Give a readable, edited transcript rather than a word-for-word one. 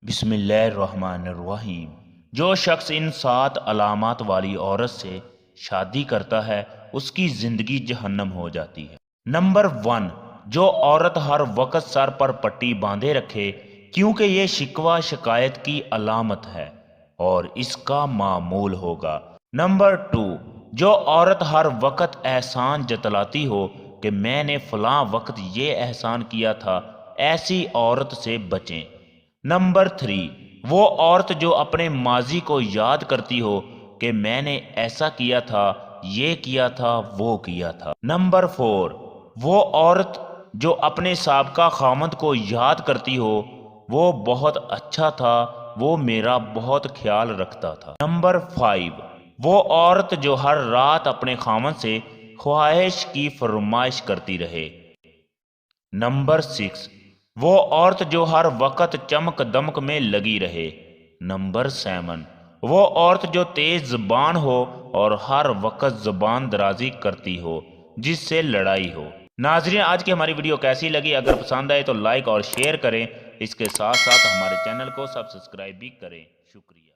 बिस्मिल्लाहिर्रहमानिर्रहीम। जो शख्स इन 7 अलामात वाली औरत से शादी करता है उसकी ज़िंदगी जहन्नम हो जाती है। नंबर 1, जो औरत हर वक्त सर पर पट्टी बांधे रखे, क्योंकि ये शिकवा शिकायत की अलामत है और इसका मामूल होगा। नंबर 2, जो औरत हर वक्त एहसान जतलाती हो कि मैंने फलां वक्त ये एहसान किया था, ऐसी औरत से बचें। नंबर 3, वो औरत जो अपने माजी को याद करती हो कि मैंने ऐसा किया था, ये किया था, वो किया था। नंबर 4, वो औरत जो अपने साबका खामद को याद करती हो, वो बहुत अच्छा था, वो मेरा बहुत ख्याल रखता था। नंबर 5, वो औरत जो हर रात अपने खामद से ख्वाहिश की फरमाइश करती रहे। नंबर 6, वो औरत जो हर वक्त चमक दमक में लगी रहे। नंबर 7, वो औरत जो तेज ज़बान हो और हर वक्त ज़बान दराजी करती हो, जिससे लड़ाई हो। नाजरीन, आज की हमारी वीडियो कैसी लगी? अगर पसंद आए तो लाइक और शेयर करें। इसके साथ साथ हमारे चैनल को सब्सक्राइब भी करें। शुक्रिया।